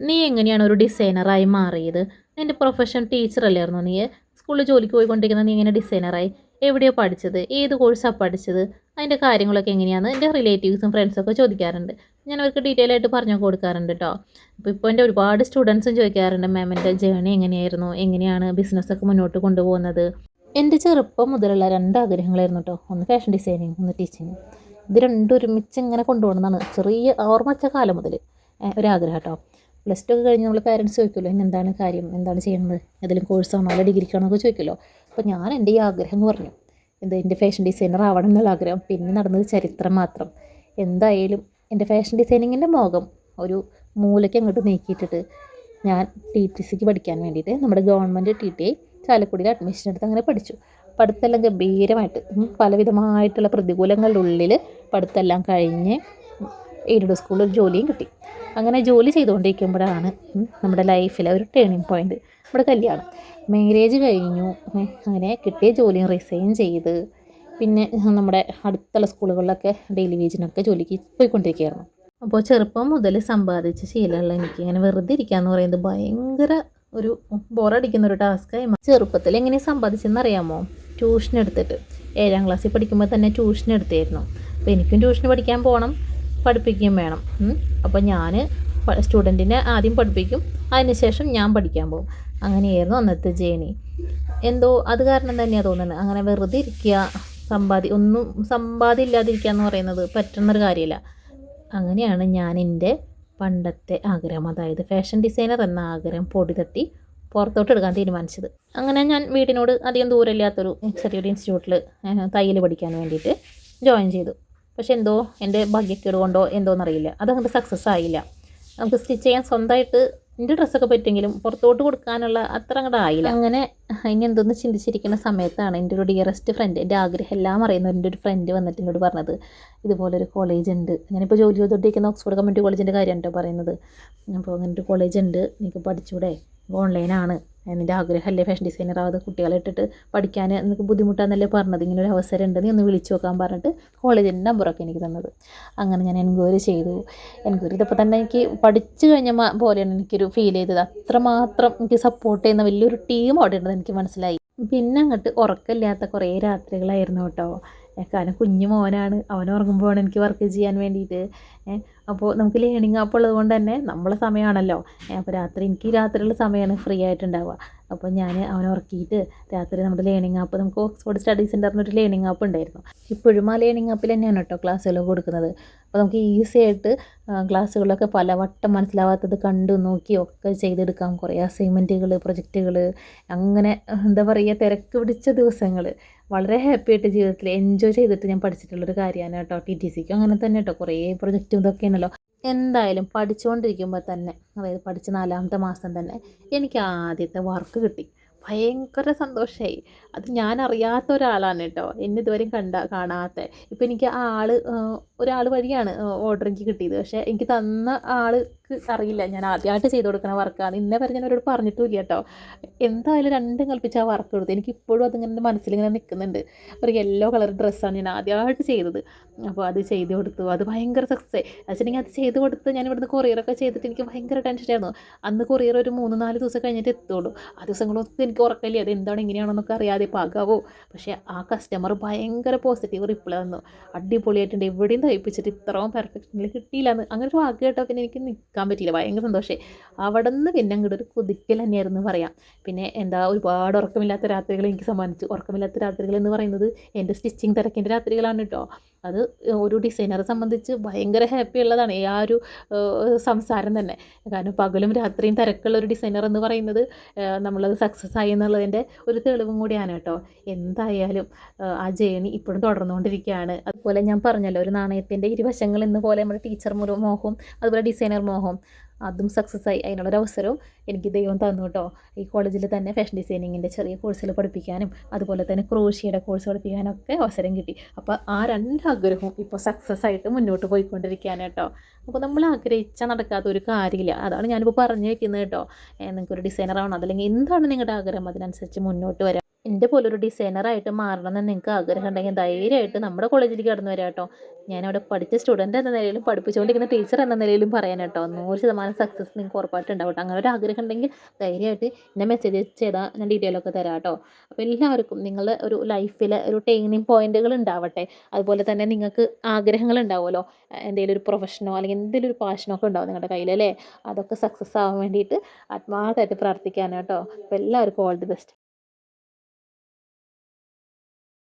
നീ എങ്ങനെയാണ് ഒരു ഡിസൈനറായി മാറിയത്? നിൻ്റെ പ്രൊഫഷൻ ടീച്ചറല്ലായിരുന്നോ നീ? സ്കൂളിൽ ജോലിക്ക് പോയിക്കൊണ്ടിരിക്കുന്ന നീ ഇങ്ങനെ ഡിസൈനറായി? എവിടെയോ പഠിച്ചത്? ഏത് കോഴ്സാണ് പഠിച്ചത്? അതിൻ്റെ കാര്യങ്ങളൊക്കെ എങ്ങനെയാണ്? എൻ്റെ റിലേറ്റീവ്സും ഫ്രണ്ട്സൊക്കെ ചോദിക്കാറുണ്ട്. ഞാൻ അവർക്ക് ഡീറ്റെയിൽ ആയിട്ട് പറഞ്ഞു കൊടുക്കാറുണ്ട് കേട്ടോ. ഇപ്പോൾ എൻ്റെ ഒരുപാട് സ്റ്റുഡൻസും ചോദിക്കാറുണ്ട്, മാം എൻ്റെ ജേണി എങ്ങനെയായിരുന്നു? എങ്ങനെയാണ് ബിസിനസ്സൊക്കെ മുന്നോട്ട് കൊണ്ടുപോകുന്നത്? എൻ്റെ ചെറുപ്പം മുതലുള്ള 2 ആഗ്രഹങ്ങളായിരുന്നു കേട്ടോ. ഒന്ന് ഫാഷൻ ഡിസൈനിങ്, ഒന്ന് ടീച്ചിങ്. ഇത് രണ്ടും ഒരുമിച്ച് ഇങ്ങനെ കൊണ്ടുപോകണമെന്നാണ് ചെറിയ ഓർമ്മ വെച്ച കാലം മുതൽ ഒരാഗ്രഹം കേട്ടോ. +2 ഒക്കെ കഴിഞ്ഞ് നമ്മൾ പേരൻറ്റ്സ് ചോദിക്കുമല്ലോ, ഇനി എന്താണ് കാര്യം, എന്താണ് ചെയ്യുന്നത്, ഏതെങ്കിലും കോഴ്സാണോ അല്ല ഡിഗ്രിക്കാണോ ഒക്കെ ചോദിക്കുമല്ലോ. അപ്പോൾ ഞാൻ എൻ്റെ ഈ ആഗ്രഹം പറഞ്ഞു, എൻ്റെ ഫാഷൻ ഡിസൈനർ ആവണം എന്നുള്ള ആഗ്രഹം. പിന്നെ നടന്നത് ചരിത്രം മാത്രം. എന്തായാലും എൻ്റെ ഫാഷൻ ഡിസൈനിങ്ങിൻ്റെ മോഹം ഒരു മൂലയ്ക്ക് അങ്ങോട്ട് നീക്കിയിട്ടിട്ട് ഞാൻ TTCക്ക് പഠിക്കാൻ വേണ്ടിയിട്ട് നമ്മുടെ ഗവൺമെൻറ് TTI ചാലക്കുടിയിൽ അഡ്മിഷൻ എടുത്ത് അങ്ങനെ പഠിച്ചു. പഠിത്തമെല്ലാം ഗംഭീരമായിട്ട്, പലവിധമായിട്ടുള്ള പ്രതികൂലങ്ങളുടെ ഉള്ളിൽ പഠിത്തമെല്ലാം കഴിഞ്ഞ് എയ്ഡഡ് സ്കൂളിൽ ഒരു ജോലിയും കിട്ടി. അങ്ങനെ ജോലി ചെയ്തുകൊണ്ടിരിക്കുമ്പോഴാണ് നമ്മുടെ ലൈഫിലെ ഒരു ടേണിംഗ് പോയിൻ്റ്, നമ്മുടെ കല്യാണം. മാരേജ് കഴിഞ്ഞു. അങ്ങനെ കിട്ടിയ ജോലിയും റിസൈൻ ചെയ്ത് പിന്നെ നമ്മുടെ അടുത്തുള്ള സ്കൂളുകളിലൊക്കെ ഡെയിലി വേജിനൊക്കെ ജോലിക്ക് പോയിക്കൊണ്ടിരിക്കുകയായിരുന്നു. അപ്പോൾ ചെറുപ്പം മുതൽ സമ്പാദിച്ച ശീലമുള്ള എനിക്ക് ഇങ്ങനെ വെറുതെ ഇരിക്കുകയെന്ന് പറയുന്നത് ഭയങ്കര ഒരു ബോറടിക്കുന്ന ഒരു ടാസ്ക്കായി. ചെറുപ്പത്തിൽ എങ്ങനെ സമ്പാദിച്ചെന്ന് അറിയാമോ? ട്യൂഷൻ എടുത്തിട്ട് 7ാം ക്ലാസ്സിൽ പഠിക്കുമ്പോൾ തന്നെ ട്യൂഷൻ എടുത്തായിരുന്നു. അപ്പോൾ എനിക്കും ട്യൂഷന് പഠിക്കാൻ പോകണം, പഠിപ്പിക്കുകയും വേണം. അപ്പോൾ ഞാൻ സ്റ്റുഡൻറ്റിനെ ആദ്യം പഠിപ്പിക്കും, അതിനുശേഷം ഞാൻ പഠിക്കാൻ പോകും. അങ്ങനെയായിരുന്നു അന്നത്തെ ജേണി. എന്തോ അത് കാരണം തന്നെയാണ് തോന്നുന്നത്, അങ്ങനെ വെറുതെ ഇരിക്കുക, ഒന്നും സമ്പാദ്യം ഇല്ലാതിരിക്കുക എന്ന് പറയുന്നത് പറ്റുന്നൊരു കാര്യമില്ല. അങ്ങനെയാണ് ഞാൻ എൻ്റെ പണ്ടത്തെ ആഗ്രഹം, അതായത് ഫാഷൻ ഡിസൈനർ എന്ന ആഗ്രഹം പൊടി തട്ടി പുറത്തോട്ട് എടുക്കാൻ തീരുമാനിച്ചത്. അങ്ങനെ ഞാൻ വീടിനോട് അധികം ദൂരമില്ലാത്തൊരു ചെറിയൊരു ഇൻസ്റ്റിറ്റ്യൂട്ടിൽ തയ്യൽ പഠിക്കാൻ വേണ്ടിയിട്ട് ജോയിൻ ചെയ്തു. പക്ഷെ എന്തോ എൻ്റെ ഭാഗ്യക്കേട് കൊണ്ടോ എന്തോന്നറിയില്ല, അതങ്ങോട്ട് സക്സസ് ആയില്ല. നമുക്ക് സ്റ്റിച്ച് ചെയ്യാൻ സ്വന്തമായിട്ട് എൻ്റെ ഡ്രസ്സൊക്കെ പറ്റുമെങ്കിലും പുറത്തോട്ട് കൊടുക്കാനുള്ള അത്ര അങ്ങോട്ട് ആയില്ല. അങ്ങനെ ഇനി എന്തൊന്ന് ചിന്തിച്ചിരിക്കുന്ന സമയത്താണ് എൻ്റെ ഒരു ഡിയറസ്റ്റ് ഫ്രണ്ട്, എൻ്റെ ആഗ്രഹം എല്ലാം അറിയുന്ന എൻ്റെ ഒരു ഫ്രണ്ട് വന്നിട്ട് എന്നോട് പറഞ്ഞത്, ഇതുപോലൊരു കോളേജ് ഉണ്ട്. ഞാനിപ്പോൾ ജോലി ചെയ്തുകൊണ്ടിരിക്കുന്ന ഓക്സ്ഫോർഡ് കമ്മ്യൂണിറ്റി കോളേജിൻ്റെ കാര്യമാണ് കേട്ടോ പറയുന്നത്. അപ്പോൾ അങ്ങനെ ഒരു കോളേജ് ഉണ്ട്, നിങ്ങൾക്ക് പഠിച്ചൂടെ, ഓൺലൈനാണ്, നിൻ്റെ ആഗ്രഹമല്ലേ ഫാഷൻ ഡിസൈനർ ആവാതെ കുട്ടികളെ ഇട്ടിട്ട് പഠിക്കാൻ നിനക്ക് ബുദ്ധിമുട്ടാണെന്നല്ലേ പറഞ്ഞത്, ഇങ്ങനെ ഒരു അവസരം ഉണ്ട്, നീ ഒന്ന് വിളിച്ചു നോക്കാൻ പറഞ്ഞിട്ട് കോളേജിൻ്റെ നമ്പറൊക്കെ എനിക്ക് തന്നത്. അങ്ങനെ ഞാൻ എൻക്വയറി ചെയ്തു. എൻക്വയറി ചെയ്തപ്പോൾ തന്നെ എനിക്ക് പഠിച്ചു കഴിഞ്ഞ പോലെയാണ് എനിക്കൊരു ഫീൽ ചെയ്തത്. അത്രമാത്രം എനിക്ക് സപ്പോർട്ട് ചെയ്യുന്ന വലിയൊരു ടീം അവിടെ ഉണ്ടെന്ന് എനിക്ക് മനസ്സിലായി. പിന്നെ അങ്ങോട്ട് ഉറക്കമില്ലാത്ത കുറേ രാത്രികളായിരുന്നു കേട്ടോ. കാരണം കുഞ്ഞു മോനാണ്, അവൻ ഉറങ്ങുമ്പോഴാണ് എനിക്ക് വർക്ക് ചെയ്യാൻ വേണ്ടിയിട്ട്. അപ്പോൾ നമുക്ക് ലേണിംഗ് ആപ്പ് ഉള്ളത് കൊണ്ട് തന്നെ നമ്മളെ സമയമാണല്ലോ. അപ്പോൾ എനിക്ക് രാത്രിയുള്ള സമയമാണ് ഫ്രീ ആയിട്ടുണ്ടാവുക. അപ്പോൾ ഞാൻ അവനെ ഉറക്കിയിട്ട് രാത്രി നമ്മുടെ ലേണിംഗ് ആപ്പ്, നമുക്ക് ഓക്സ്ഫോർഡ് സ്റ്റഡി സെൻറ്ററിനൊരു ലേണിംഗ് ആപ്പ് ഉണ്ടായിരുന്നു. ഇപ്പോഴും ആ ലേണിംഗ് ആപ്പിൽ തന്നെയാണ് കേട്ടോ ക്ലാസ്സുകൾ കൊടുക്കുന്നത്. അപ്പോൾ നമുക്ക് ഈസി ആയിട്ട് ക്ലാസ്സുകളൊക്കെ പലവട്ടം മനസ്സിലാവാത്തത് കണ്ടു നോക്കി ഒക്കെ ചെയ്തെടുക്കാം. കുറേ അസൈൻമെൻറ്റുകൾ, പ്രൊജക്റ്റുകൾ, അങ്ങനെ എന്താ പറയുക, തിരക്ക് പിടിച്ച ദിവസങ്ങൾ വളരെ ഹാപ്പി ആയിട്ട് ജീവിതത്തിൽ എൻജോയ് ചെയ്തിട്ട് ഞാൻ പഠിച്ചിട്ടുള്ളൊരു കാര്യമാണ് കേട്ടോ. TTCക്കും അങ്ങനെ തന്നെ കേട്ടോ, കുറേ പ്രൊജക്റ്റും ഇതൊക്കെയാണല്ലോ. എന്തായാലും പഠിച്ചുകൊണ്ടിരിക്കുമ്പോൾ തന്നെ, അതായത് പഠിച്ച 4ാമത്തെ മാസം തന്നെ എനിക്ക് ആദ്യത്തെ വർക്ക് കിട്ടി. ഭയങ്കര സന്തോഷമായി. അത് ഞാൻ അറിയാത്ത ഒരാളാണ് കേട്ടോ, എന്നെ ഇതുവരെയും കാണാത്ത. ഇപ്പം എനിക്ക് ഒരാൾ വഴിയാണ് ഓർഡർ എനിക്ക് കിട്ടിയത്. പക്ഷേ എനിക്ക് തന്ന ആൾക്ക് അറിയില്ല, ഞാൻ ആദ്യമായിട്ട് ചെയ്ത് കൊടുക്കുന്ന വർക്കാണ്. ഇന്നേ വരെ ഞാൻ അവരോട് പറഞ്ഞിട്ടുമില്ല കേട്ടോ. എന്തായാലും രണ്ടും കൽപ്പിച്ച് ആ വർക്ക് കൊടുത്തു. എനിക്കിപ്പോഴും അതിങ്ങനെ മനസ്സിലിങ്ങനെ നിൽക്കുന്നുണ്ട്. ഒരു യെല്ലോ കളർ ഡ്രസ്സാണ് ഞാൻ ആദ്യമായിട്ട് ചെയ്തത്. അപ്പോൾ അത് ചെയ്ത് കൊടുത്തു. അത് ഭയങ്കര സക്സസ് ആയി. വെച്ചിട്ടുണ്ടെങ്കിൽ അത് ചെയ്ത് കൊടുത്ത് ഞാൻ ഇവിടുന്ന് കൊറിയറൊക്കെ ചെയ്തിട്ട് എനിക്ക് ഭയങ്കര ടെൻഷനായിരുന്നു. അന്ന് കൊറിയർ ഒരു 3-4 ദിവസം കഴിഞ്ഞിട്ട് എത്തുള്ളൂ. ആ ദിവസങ്ങളൊന്നും എനിക്ക് ഉറക്കമില്ല, അത് എന്താണ് എങ്ങനെയാണെന്നൊക്കെ അറിയാതെ പാകാവോ. പക്ഷേ ആ കസ്റ്റമർ ഭയങ്കര പോസിറ്റീവ് റിപ്ലൈ തന്നു, അടിപൊളിയായിട്ടുണ്ട്, എവിടെയും തയ്പ്പിച്ചിട്ട് ഇത്രയും പെർഫെക്ഷനിൽ കിട്ടിയില്ലെന്ന്. അങ്ങനെ ഒരു വാക്ക് കേട്ടോ പിന്നെ എനിക്ക് നിൽക്കാൻ പറ്റിയില്ല, ഭയങ്കര സന്തോഷമായി. അവിടെ നിന്ന് പിന്നെ അങ്ങോട്ട് ഒരു കുതിക്കൽ തന്നെയായിരുന്നു പറയാം. പിന്നെ ഒരുപാട് ഉറക്കമില്ലാത്ത രാത്രികൾ എനിക്ക് സമ്മാനിച്ചു. ഉറക്കമില്ലാത്ത രാത്രികൾ എന്ന് പറയുന്നത് എൻ്റെ സ്റ്റിച്ചിങ് തിരക്കിൻ്റെ രാത്രികളാണ് കേട്ടോ. അത് ഒരു ഡിസൈനറെ സംബന്ധിച്ച് ഭയങ്കര ഹാപ്പി ഉള്ളതാണ് ആ ഒരു സംസാരം തന്നെ. കാരണം പകലും രാത്രിയും തിരക്കുള്ള ഒരു ഡിസൈനർ എന്ന് പറയുന്നത് നമ്മളത് സക്സസ് ആയി എന്നുള്ളതിൻ്റെ ഒരു തെളിവും കൂടിയാണ് കേട്ടോ. എന്തായാലും ആ ജേണി ഇപ്പോഴും തുടർന്നുകൊണ്ടിരിക്കുകയാണ്. അതുപോലെ ഞാൻ പറഞ്ഞല്ലോ, ഒരു നാണയത്തിൻ്റെ ഇരുവശങ്ങൾ എന്ന പോലെ നമ്മുടെ ടീച്ചർ മോഹവും അതുപോലെ ഡിസൈനർ മോഹവും അതും സക്സസ് ആയി. അതിനുള്ളൊരവസരവും എനിക്ക് ദൈവം തന്നു കേട്ടോ. ഈ കോളേജിൽ തന്നെ ഫാഷൻ ഡിസൈനിങ്ങിൻ്റെ ചെറിയ കോഴ്സുകൾ പഠിപ്പിക്കാനും അതുപോലെ തന്നെ ക്രോഷിയുടെ കോഴ്സ് പഠിപ്പിക്കാനൊക്കെ അവസരം കിട്ടി. അപ്പോൾ ആ 2 ആഗ്രഹവും ഇപ്പോൾ സക്സസ് ആയിട്ട് മുന്നോട്ട് പോയിക്കൊണ്ടിരിക്കുകയാണ് കേട്ടോ. അപ്പോൾ നമ്മൾ ആഗ്രഹിച്ചാൽ നടക്കാത്ത ഒരു കാര്യമില്ല. അതാണ് ഞാനിപ്പോൾ പറഞ്ഞു വയ്ക്കുന്നത് കേട്ടോ. നിങ്ങൾക്കൊരു ഡിസൈനർ ആവണം, അതല്ലെങ്കിൽ എന്താണ് നിങ്ങളുടെ ആഗ്രഹം, അതിനനുസരിച്ച് മുന്നോട്ട് വരാം. എൻ്റെ പോലൊരു ഡിസൈനറായിട്ട് മാറണമെന്ന് നിങ്ങൾക്ക് ആഗ്രഹം ഉണ്ടെങ്കിൽ ധൈര്യമായിട്ട് നമ്മുടെ കോളേജിലേക്ക് കടന്നു വരാം കേട്ടോ. ഞാനവിടെ പഠിച്ച സ്റ്റുഡൻ്റ് എന്ന നിലയിലും പഠിപ്പിച്ചുകൊണ്ടിരിക്കുന്ന ടീച്ചർ എന്ന നിലയിലും പറയാൻ കേട്ടോ, 100% സക്സസ് നിങ്ങൾക്ക് ഉറപ്പായിട്ട് ഉണ്ടാവും കേട്ടോ. അങ്ങനെ ഒരു ആഗ്രഹം ഉണ്ടെങ്കിൽ ധൈര്യമായിട്ട് എന്നെ മെസ്സേജ് ചെയ്താൽ ഞാൻ ഡീറ്റെയിലൊക്കെ തരാം കേട്ടോ. അപ്പോൾ എല്ലാവർക്കും നിങ്ങളുടെ ഒരു ലൈഫിലെ ഒരു ടേണിംഗ് പോയിന്റുകൾ ഉണ്ടാവട്ടെ. അതുപോലെ തന്നെ നിങ്ങൾക്ക് ആഗ്രഹങ്ങൾ ഉണ്ടാവുമല്ലോ, എന്തെങ്കിലും ഒരു പ്രൊഫഷനോ അല്ലെങ്കിൽ എന്തെങ്കിലും ഒരു പാഷനോ ഒക്കെ ഉണ്ടാവും നിങ്ങളുടെ കയ്യിൽ അല്ലേ, അതൊക്കെ സക്സസ് ആവാൻ വേണ്ടിയിട്ട് ആത്മാർത്ഥമായിട്ട് പ്രാർത്ഥിക്കാൻ കേട്ടോ. അപ്പോൾ എല്ലാവർക്കും ഓൾ ദി ബെസ്റ്റ്.